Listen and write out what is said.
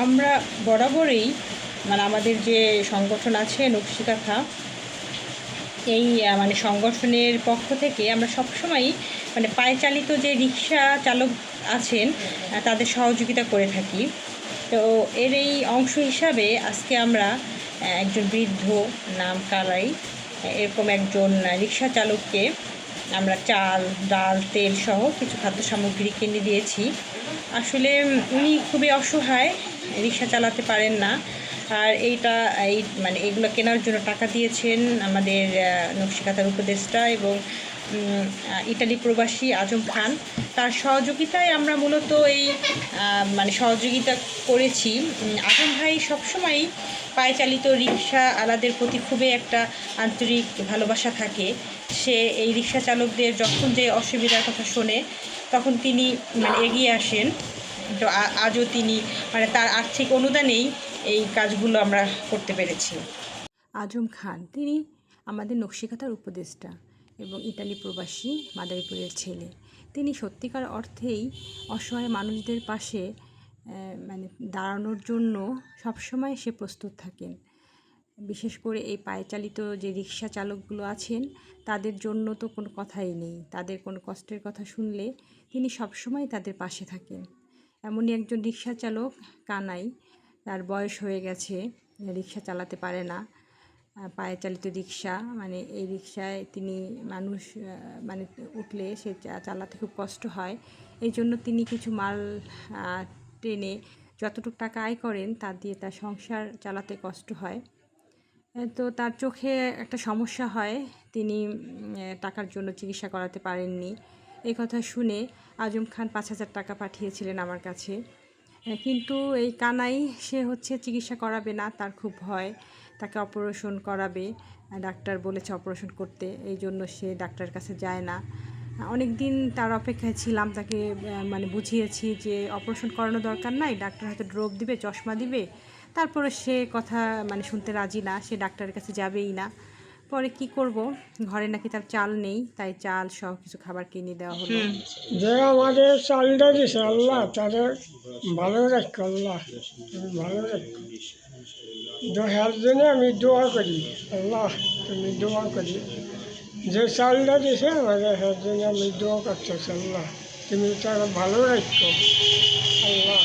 আমরা বরাবরই আমাদের যে সংগঠন আছে নকশিকাঁথা, এই সংগঠনের পক্ষ থেকে আমরা সবসময়ই পায়ে চালিত যে রিক্সা চালক আছেন তাদের সহযোগিতা করে থাকি। তো এর এই অংশ হিসাবে আজকে আমরা একজন বৃদ্ধ, নাম কালাই, এরকম একজন রিক্সা চালককে আমরা চাল, ডাল, তেল সহ কিছু খাদ্য সামগ্রী কিনে দিয়েছি। আসলে উনি খুবই অসহায়, রিক্সা চালাতে পারেন না। আর এগুলো কেনার জন্য টাকা দিয়েছেন আমাদের নকশিকাঁথার উপদেষ্টা এবং ইটালি প্রবাসী আজম খান। তার সহযোগিতায় আমরা মূলত এই সহযোগিতা করেছি। আজম ভাই সবসময়ই পায়ে চালিত রিক্সা আলাদের প্রতি খুবই একটা আন্তরিক ভালোবাসা থাকে। সে এই রিক্সা চালকদের যখন যে অসুবিধার কথা শোনে তখন তিনি এগিয়ে আসেন। তো আজও তিনি তার আর্থিক অনুদানেই এই কাজগুলো আমরা করতে পেরেছি। আজম খান তিনি আমাদের নকশিকাঁথার উপদেষ্টা এবং ইটালি প্রবাসী মাদারীপুরের ছেলে। তিনি সত্যিকার অর্থেই অসহায় মানুষদের পাশে দাঁড়ানোর জন্য সবসময় সে প্রস্তুত থাকেন। বিশেষ করে এই পায়ে চালিত যে রিক্সা চালকগুলো আছেন তাদের জন্য তো কোনো কথাই নেই। তাদের কোনো কষ্টের কথা শুনলে তিনি সবসময় তাদের পাশে থাকেন। এমনই একজন রিক্সা চালক কানাই, তার বয়স হয়ে গেছে, রিক্সা চালাতে পারে না। পায়ে চালিত রিক্সা এই রিক্সায় তিনি মানুষ উঠলে সে চালাতে খুব কষ্ট হয়। এই জন্য তিনি কিছু মাল টেনে যতটুকু টাকা আয় করেন তা দিয়ে তার সংসার চালাতে কষ্ট হয়। তো তার চোখে একটা সমস্যা হয়, তিনি টাকার জন্য চিকিৎসা করাতে পারেননি। এই কথা শুনে আজম খান 5,000 টাকা পাঠিয়েছিলেন আমার কাছে। কিন্তু এই কানাই সে চিকিৎসা করাবে না, তার খুব ভয়, তাকে অপারেশন করাবে, ডাক্তার বলেছে অপারেশন করতে, এই জন্য সে ডাক্তারের কাছে যায় না। অনেক দিন তার অপেক্ষায় ছিলাম, তাকে বুঝিয়েছি যে অপারেশন করানো দরকার নাই, ডাক্তার হয়তো ড্রপ দিবে, চশমা দিবে। তারপরে সে কথা শুনতে রাজি না, সে ডাক্তারের কাছে যাবেই না। পরে কি করব, ঘরে নাকি তার চাল নেই, তাই চাল সহ কিছু খাবার কিনে দেওয়া হলো। যে আমাদের চালটা দিছে আল্লাহ তাদের ভালো রাখো, আল্লাহ তুমি ভালো রাখো। দোহার জন্য আমি দোয়া করি, আল্লাহ তুমি দোয়া করি। যে চালটা দিছে আমাদের জন্য আমি দোয়া করতেছি, আল্লাহ তুমি তারা ভালো রাখো, আল্লাহ।